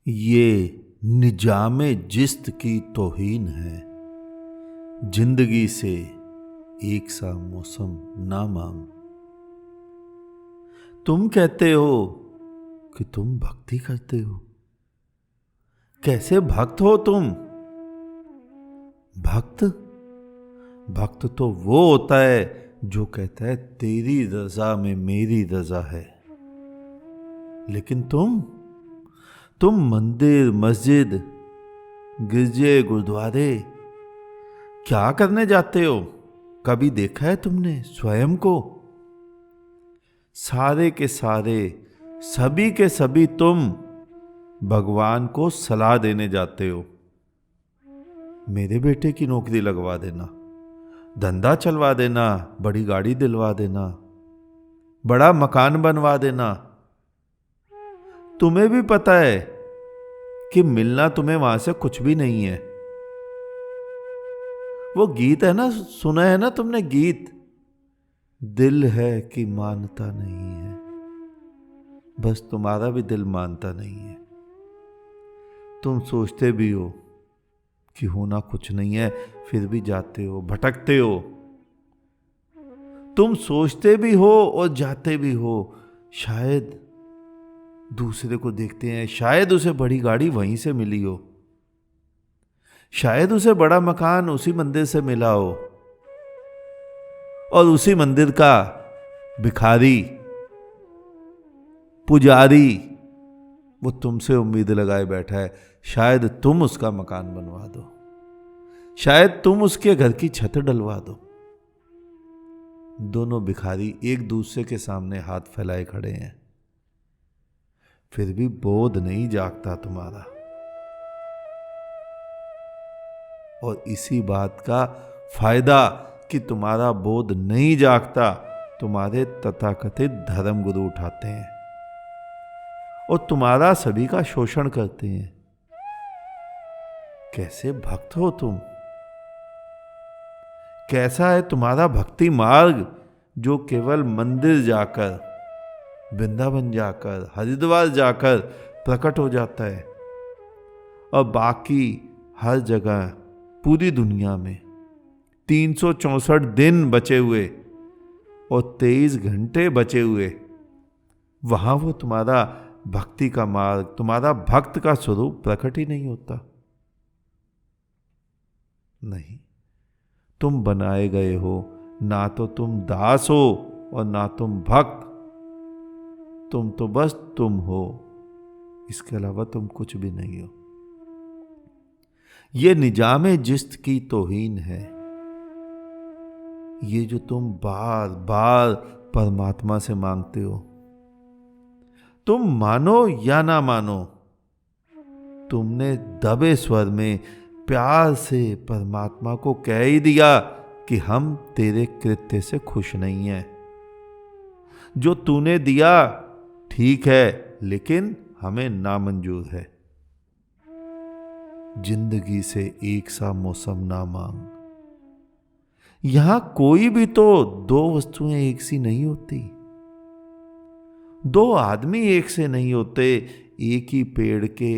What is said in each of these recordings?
ये निजामे जिस्त की तौहीन है। जिंदगी से एक सा मौसम ना मांग। तुम कहते हो कि तुम भक्ति करते हो। कैसे भक्त हो तुम? भक्त भक्त तो वो होता है जो कहता है तेरी रजा में मेरी रजा है। लेकिन तुम मंदिर मस्जिद गिरजे गुरुद्वारे क्या करने जाते हो? कभी देखा है तुमने स्वयं को? सारे के सारे सभी के सभी तुम भगवान को सलाह देने जाते हो। मेरे बेटे की नौकरी लगवा देना, धंधा चलवा देना, बड़ी गाड़ी दिलवा देना, बड़ा मकान बनवा देना। तुम्हें भी पता है कि मिलना तुम्हें वहां से कुछ भी नहीं है। वो गीत है ना, सुना है ना तुमने गीत, दिल है कि मानता नहीं है। बस तुम्हारा भी दिल मानता नहीं है। तुम सोचते भी हो कि होना कुछ नहीं है, फिर भी जाते हो, भटकते हो। तुम सोचते भी हो और जाते भी हो। शायद दूसरे को देखते हैं, शायद उसे बड़ी गाड़ी वहीं से मिली हो, शायद उसे बड़ा मकान उसी मंदिर से मिला हो, और उसी मंदिर का भिखारी पुजारी वो तुमसे उम्मीद लगाए बैठा है, शायद तुम उसका मकान बनवा दो, शायद तुम उसके घर की छत डलवा दो। दोनों भिखारी एक दूसरे के सामने हाथ फैलाए खड़े हैं, फिर भी बोध नहीं जागता तुम्हारा। और इसी बात का फायदा कि तुम्हारा बोध नहीं जागता तुम्हारे तथाकथित धर्मगुरु उठाते हैं और तुम्हारा सभी का शोषण करते हैं। कैसे भक्त हो तुम? कैसा है तुम्हारा भक्ति मार्ग जो केवल मंदिर जाकर, वृंदावन जाकर, हरिद्वार जाकर प्रकट हो जाता है, और बाकी हर जगह पूरी दुनिया में 364 दिन बचे हुए और 23 घंटे बचे हुए, वहां वो तुम्हारा भक्ति का मार्ग, तुम्हारा भक्त का स्वरूप प्रकट ही नहीं होता। नहीं, तुम बनाए गए हो, ना तो तुम दास हो और ना तुम भक्त। तुम तो बस तुम हो, इसके अलावा तुम कुछ भी नहीं हो। ये निजामे जिस्त की तौहीन है। ये जो तुम बार बार परमात्मा से मांगते हो, तुम मानो या ना मानो, तुमने दबे स्वर में प्यार से परमात्मा को कह ही दिया कि हम तेरे कृत्य से खुश नहीं हैं। जो तूने दिया ठीक है, लेकिन हमें नामंजूर है। जिंदगी से एक सा मौसम ना मांग। यहां कोई भी तो दो वस्तुएं एक सी नहीं होती, दो आदमी एक से नहीं होते, एक ही पेड़ के,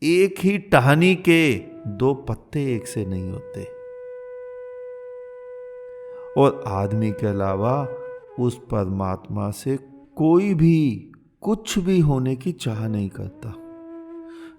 एक ही टहनी के दो पत्ते एक से नहीं होते। और आदमी के अलावा उस परमात्मा से कोई भी कुछ भी होने की चाह नहीं करता।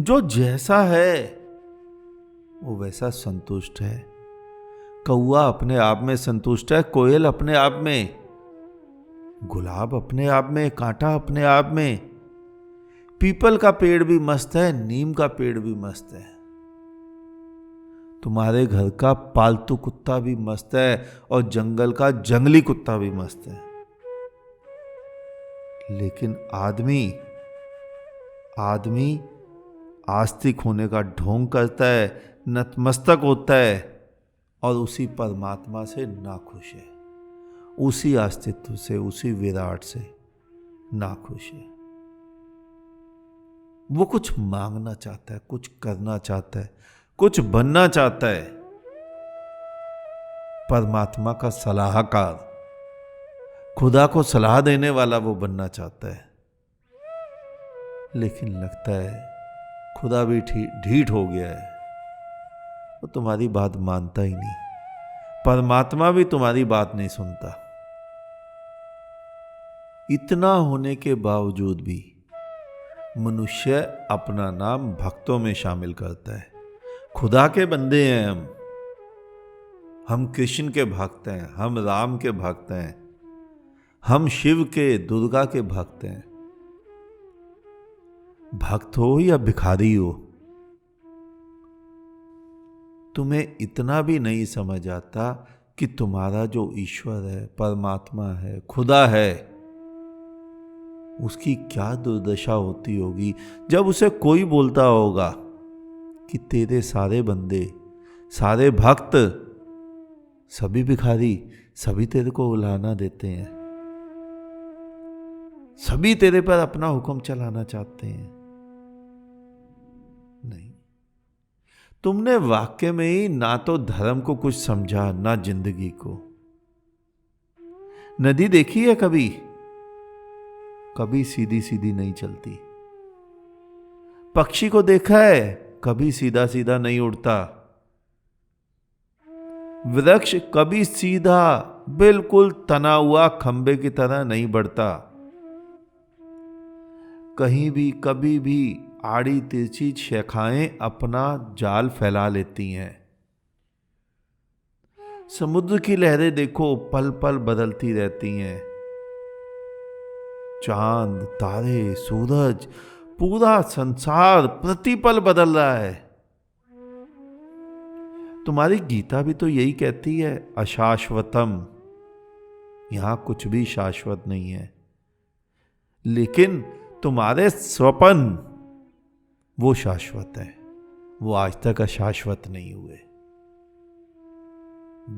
जो जैसा है वो वैसा संतुष्ट है। कौआ अपने आप में संतुष्ट है, कोयल अपने आप में, गुलाब अपने आप में, कांटा अपने आप में, पीपल का पेड़ भी मस्त है, नीम का पेड़ भी मस्त है, तुम्हारे घर का पालतू कुत्ता भी मस्त है और जंगल का जंगली कुत्ता भी मस्त है। लेकिन आदमी आस्तिक होने का ढोंग करता है, नतमस्तक होता है और उसी परमात्मा से नाखुश है, उसी अस्तित्व से, उसी विराट से नाखुश है। वो कुछ मांगना चाहता है, कुछ करना चाहता है, कुछ बनना चाहता है, परमात्मा का सलाहकार, खुदा को सलाह देने वाला वो बनना चाहता है। लेकिन लगता है खुदा भी ढीठ हो गया है, वो तुम्हारी बात मानता ही नहीं। परमात्मा भी तुम्हारी बात नहीं सुनता। इतना होने के बावजूद भी मनुष्य अपना नाम भक्तों में शामिल करता है। खुदा के बंदे हैं हम कृष्ण के भक्त हैं, हम राम के भक्त हैं, हम शिव के, दुर्गा के भक्त हैं। भक्त हो या भिखारी हो, तुम्हें इतना भी नहीं समझ आता कि तुम्हारा जो ईश्वर है, परमात्मा है, खुदा है, उसकी क्या दुर्दशा होती होगी जब उसे कोई बोलता होगा कि तेरे सारे बंदे, सारे भक्त, सभी भिखारी, सभी तेरे को उलाहना देते हैं, सभी तेरे पर अपना हुक्म चलाना चाहते हैं। नहीं, तुमने वाक्य में ही ना तो धर्म को कुछ समझा, ना जिंदगी को। नदी देखी है कभी? कभी सीधी सीधी नहीं चलती। पक्षी को देखा है? कभी सीधा सीधा नहीं उड़ता। वृक्ष कभी सीधा बिल्कुल तना हुआ खंबे की तरह नहीं बढ़ता। कहीं भी कभी भी आड़ी तिरछी शाखाएं अपना जाल फैला लेती हैं। समुद्र की लहरें देखो, पल पल बदलती रहती हैं। चांद, तारे, सूरज, पूरा संसार प्रतिपल बदल रहा है। तुम्हारी गीता भी तो यही कहती है, अशाश्वतम। यहां कुछ भी शाश्वत नहीं है, लेकिन तुम्हारे स्वप्न वो शाश्वत है। वो आज तक अशाश्वत नहीं हुए।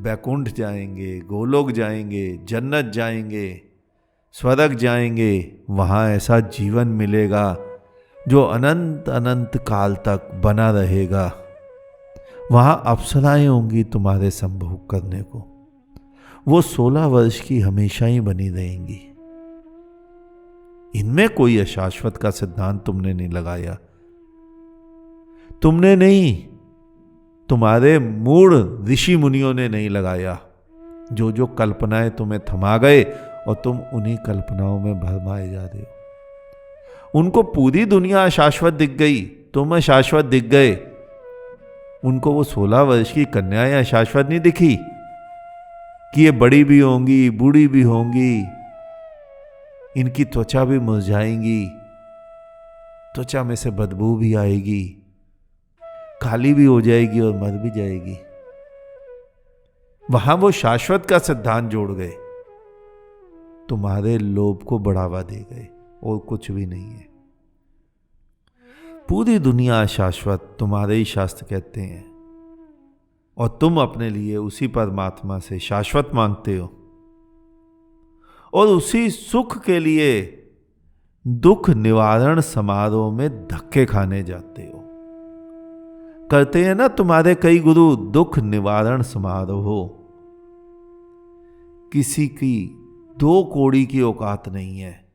बैकुंठ जाएंगे, गोलोक जाएंगे, जन्नत जाएंगे, स्वर्ग जाएंगे, वहां ऐसा जीवन मिलेगा जो अनंत अनंत काल तक बना रहेगा। वहां अप्सराएं होंगी तुम्हारे संभोग करने को। वो 16 वर्ष की हमेशा ही बनी रहेंगी। इनमें कोई अशाश्वत का सिद्धांत तुमने नहीं लगाया। तुमने नहीं, तुम्हारे मूढ़ ऋषि मुनियों ने नहीं लगाया। जो जो कल्पनाएं तुम्हें थमा गए और तुम उन्हीं कल्पनाओं में भरमाए जा रहे हो। उनको पूरी दुनिया अशाश्वत दिख गई, तुम अशाश्वत दिख गए। उनको वो 16 वर्ष की कन्याएं अशाश्वत नहीं दिखी कि ये बड़ी भी होंगी, बूढ़ी भी होंगी, इनकी त्वचा भी मुरझाएंगी, त्वचा में से बदबू भी आएगी, काली भी हो जाएगी और मर भी जाएगी। वहां वो शाश्वत का सिद्धांत जोड़ गए, तुम्हारे लोभ को बढ़ावा दे गए, और कुछ भी नहीं है। पूरी दुनिया शाश्वत तुम्हारे ही शास्त्र कहते हैं, और तुम अपने लिए उसी परमात्मा से शाश्वत मांगते हो, और उसी सुख के लिए दुख निवारण समारोह में धक्के खाने जाते हो। करते हैं ना तुम्हारे कई गुरु दुख निवारण समारोह। किसी की 2 कौड़ी की औकात नहीं है,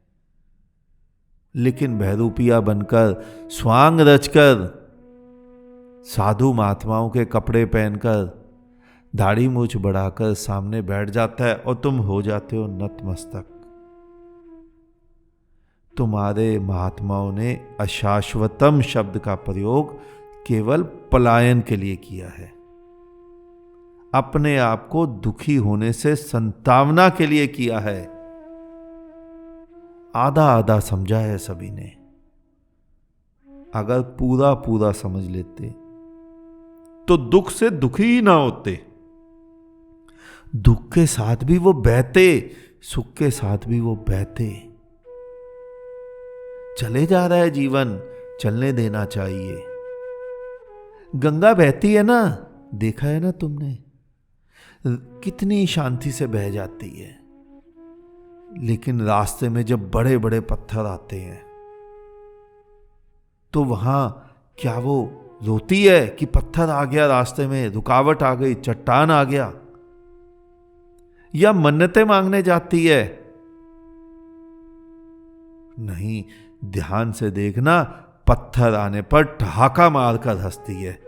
लेकिन बहरूपिया बनकर, स्वांग रचकर, साधु महात्माओं के कपड़े पहनकर, दाढ़ी मूछ बढ़ाकर सामने बैठ जाता है और तुम हो जाते हो नतमस्तक। तुम्हारे महात्माओं ने अशाश्वतम शब्द का प्रयोग केवल पलायन के लिए किया है। अपने आप को दुखी होने से संतावना के लिए किया है। आधा आधा समझा है सभी ने। अगर पूरा पूरा समझ लेते तो दुख से दुखी ही ना होते। दुख के साथ भी वो बहते, सुख के साथ भी वो बहते। चले जा रहा है जीवन, चलने देना चाहिए। गंगा बहती है ना, देखा है ना तुमने, कितनी शांति से बह जाती है। लेकिन रास्ते में जब बड़े बड़े पत्थर आते हैं तो वहां क्या वो रोती है कि पत्थर आ गया रास्ते में, रुकावट आ गई, चट्टान आ गया? या मन्नतें मांगने जाती है? नहीं, ध्यान से देखना, पत्थर आने पर ठहाका मारकर हंसती है।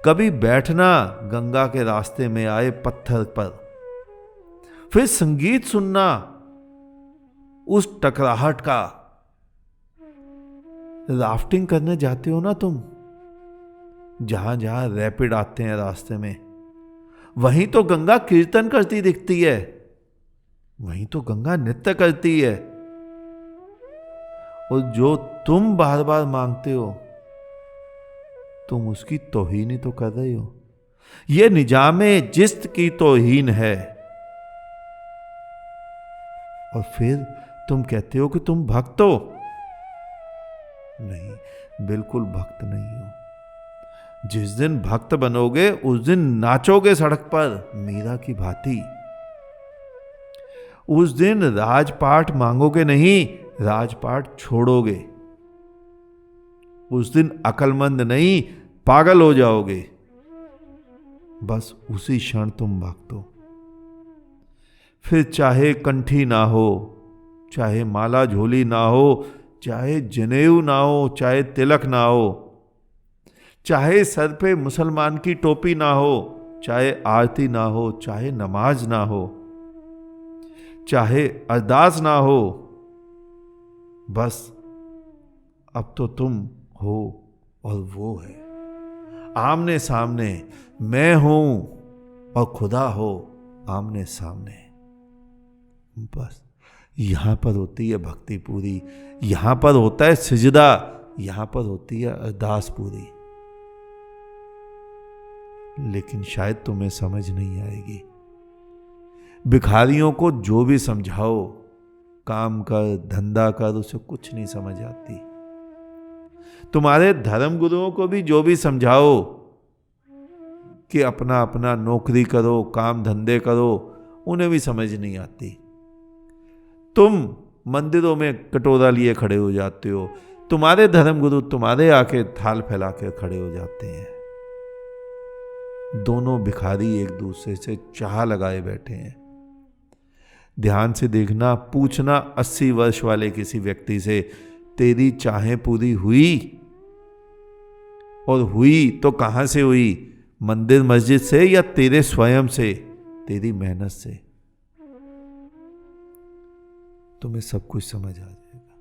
कभी बैठना गंगा के रास्ते में आए पत्थर पर, फिर संगीत सुनना उस टकराहट का। राफ्टिंग करने जाते हो ना तुम, जहां जहां रैपिड आते हैं रास्ते में, वहीं तो गंगा कीर्तन करती दिखती है, वहीं तो गंगा नृत्य करती है। और जो तुम बार बार मांगते हो, तुम उसकी तौहीन ही तो कर रहे हो। यह निजामे जिस्त की तौहीन है। और फिर तुम कहते हो कि तुम भक्त हो। नहीं, बिल्कुल भक्त नहीं हो। जिस दिन भक्त बनोगे उस दिन नाचोगे सड़क पर मीरा की भांति। उस दिन राजपाट मांगोगे नहीं, राजपाट छोड़ोगे। उस दिन अकलमंद नहीं, पागल हो जाओगे। बस उसी क्षण तुम भक्त हो। फिर चाहे कंठी ना हो, चाहे माला झोली ना हो, चाहे जनेऊ ना हो, चाहे तिलक ना हो, चाहे सर पे मुसलमान की टोपी ना हो, चाहे आरती ना हो, चाहे नमाज ना हो, चाहे अरदास ना हो, बस अब तो तुम हो और वो है। आमने सामने मैं हूं और खुदा हो आमने सामने। बस यहां पर होती है भक्ति पूरी, यहां पर होता है सिजदा, यहां पर होती है अरदास पूरी। लेकिन शायद तुम्हें समझ नहीं आएगी। भिखारियों को जो भी समझाओ, काम कर, धंधा कर, उसे कुछ नहीं समझ आती। तुम्हारे धर्म गुरुओं को भी जो भी समझाओ कि अपना अपना नौकरी करो, काम धंधे करो, उन्हें भी समझ नहीं आती। तुम मंदिरों में कटोरा लिए खड़े हो जाते हो, तुम्हारे धर्म गुरु तुम्हारे आके थाल फैला के खड़े हो जाते हैं। दोनों भिखारी एक दूसरे से चाह लगाए बैठे हैं। ध्यान से देखना, पूछना 80 वर्ष वाले किसी व्यक्ति से, तेरी चाहें पूरी हुई? और हुई तो कहां से हुई? मंदिर मस्जिद से या तेरे स्वयं से, तेरी मेहनत से? तुम्हें सब कुछ समझ आ जाएगा।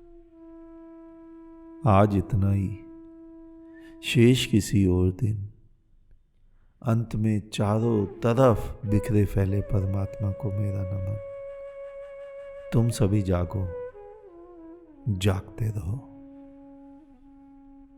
आज इतना ही, शेष किसी और दिन। अंत में चारों तरफ बिखरे फैले परमात्मा को मेरा नमन। तुम सभी जागो, जागते रहो।